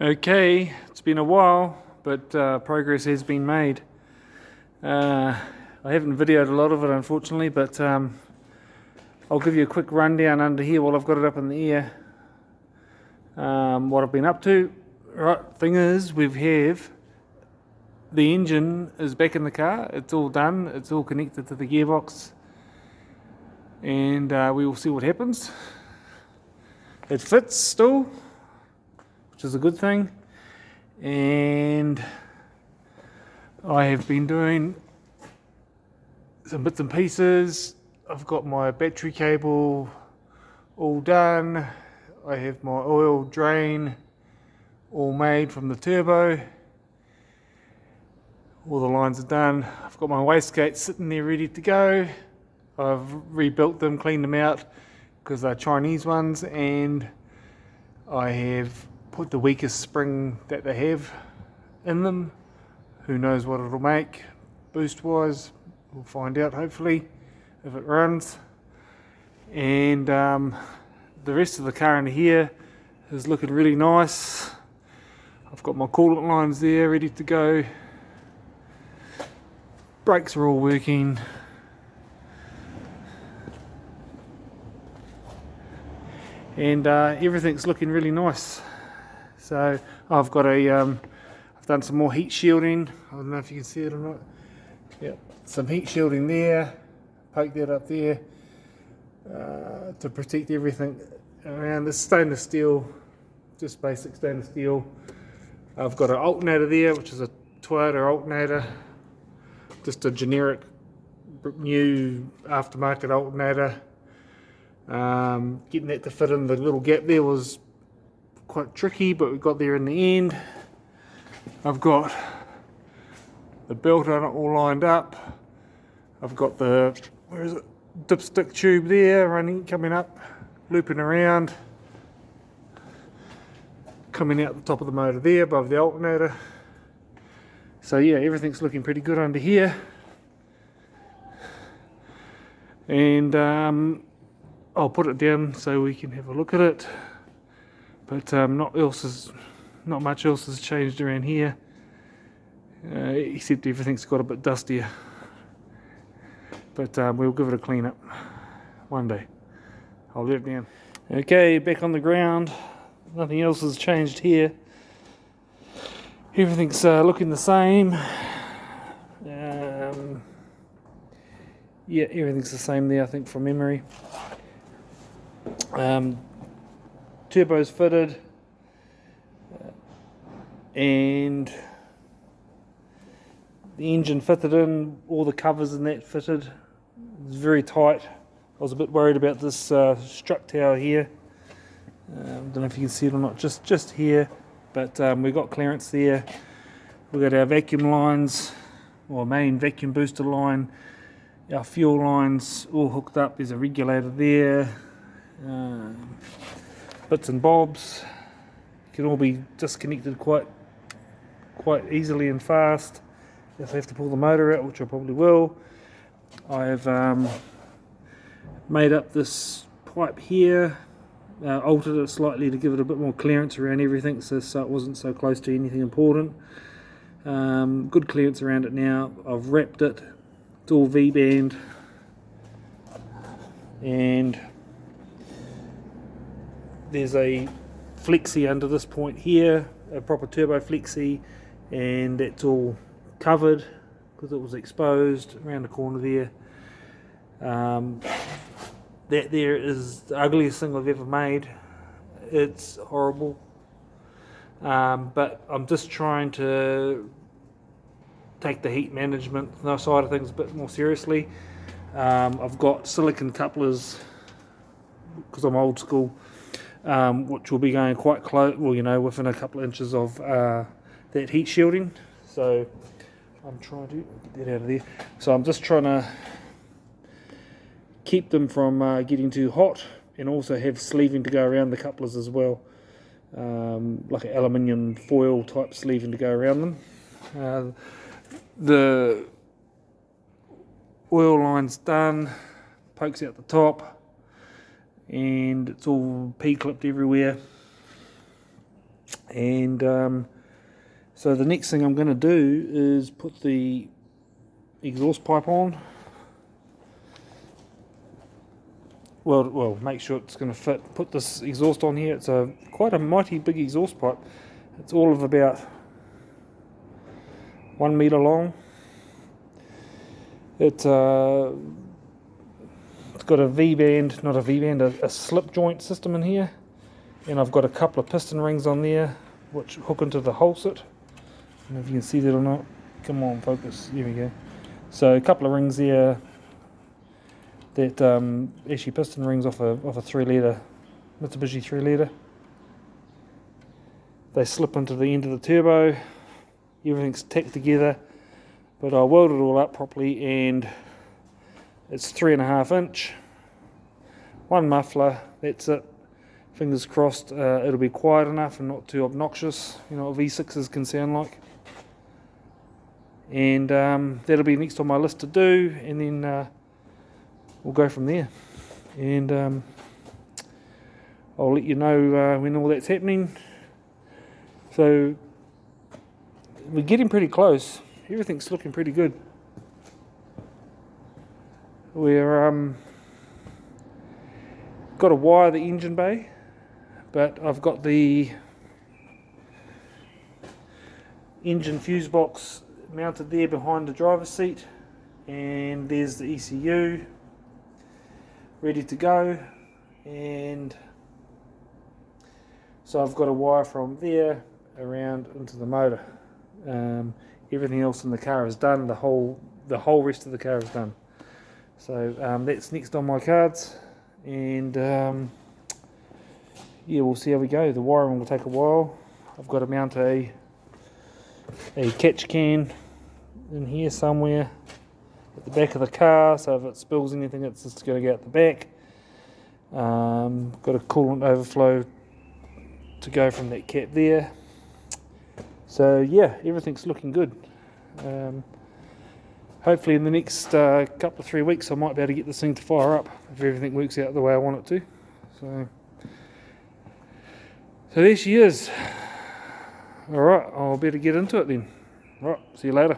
Okay, it's been a while, but progress has been made. I haven't videoed a lot of it, unfortunately, but I'll give you a quick rundown under here while I've got it up in the air. What I've been up to. Right, thing is, the engine is back in the car. It's all done. It's all connected to the gearbox, and we will see what happens. It fits still, which is a good thing. And I have been doing some bits and pieces. I've got my battery cable all done. I have my oil drain all made from the turbo. All the lines are done. I've got my wastegates sitting there ready to go. I've rebuilt them, cleaned them out because they're Chinese ones, and I have put the weakest spring that they have in them. Who knows what it'll make boost wise, we'll find out hopefully if it runs. And the rest of the car in here is looking really nice. I've got my coolant lines there ready to go. Brakes are all working. And everything's looking really nice. So I've got I've done some more heat shielding. I don't know if you can see it or not. Yep, some heat shielding there. Poke that up there to protect everything around. This stainless steel, just basic stainless steel. I've got an alternator there, which is a Toyota alternator, just a generic new aftermarket alternator. Getting that to fit in the little gap there was quite tricky, but we got there in the end. I've got the belt on it all lined up. I've got the dipstick tube there coming up, looping around, coming out the top of the motor there above the alternator. So yeah, everything's looking pretty good under here. And I'll put it down so we can have a look at it. But not much else has changed around here, except everything's got a bit dustier. But we'll give it a clean up one day. I'll let it down. Okay, back on the ground. Nothing else has changed here. Everything's looking the same. Yeah, everything's the same there, I think, from memory. Turbo's fitted, and the engine fitted in, all the covers and that fitted. It's very tight. I was a bit worried about this strut tower here. Don't know if you can see it or not, just here, but we've got clearance there. We've got our vacuum lines, or main vacuum booster line, our fuel lines all hooked up. There's a regulator there. Bits and bobs can all be disconnected quite easily and fast if I have to pull the motor out, which I probably will. I've made up this pipe here, altered it slightly to give it a bit more clearance around everything, so it wasn't so close to anything important. Good clearance around it now. I've wrapped it. It's all V-band, and there's a flexi under this point here, a proper turbo flexi, and it's all covered because it was exposed around the corner there. That there is the ugliest thing I've ever made. It's horrible, but I'm just trying to take the heat management side of things a bit more seriously. I've got silicon couplers because I'm old school, which will be going quite close, well, within a couple of inches of that heat shielding. So I'm trying to get that out of there. So I'm just trying to keep them from getting too hot, and also have sleeving to go around the couplers as well, like an aluminium foil type sleeving to go around them. The oil line's done, pokes out the top, and it's all P-clipped everywhere. And so the next thing I'm going to do is put the exhaust pipe on. Well, make sure it's going to fit. Put this exhaust on here. It's quite a mighty big exhaust pipe. It's all of about 1 meter long. It's got a V-band, not a V-band, a slip joint system in here, and I've got a couple of piston rings on there which hook into the hull sit. I don't know if you can see that or not. Come on, focus. Here we go. So a couple of rings there that actually piston rings off a 3-litre Mitsubishi 3-litre. They slip into the end of the turbo. Everything's tacked together, but I welded it all up properly, and it's 3.5 inch, one muffler, that's it. Fingers crossed it'll be quiet enough and not too obnoxious, you know what V6s can sound like. And that'll be next on my list to do, and then we'll go from there. And I'll let you know when all that's happening. So we're getting pretty close. Everything's looking pretty good. We're got to wire the engine bay, but I've got the engine fuse box mounted there behind the driver's seat, and there's the ECU ready to go. And so I've got a wire from there around into the motor. Everything else in the car is done. The whole rest of the car is done. So that's next on my cards, and yeah, we'll see how we go. The wiring will take a while. I've got to mount a catch can in here somewhere at the back of the car, so if it spills anything, it's just going to go out the back. Got a coolant overflow to go from that cap there. So yeah, everything's looking good. Hopefully in the next couple of 3 weeks I might be able to get this thing to fire up if everything works out the way I want it to. So there she is. Alright, I'll better get into it then. Alright, see you later.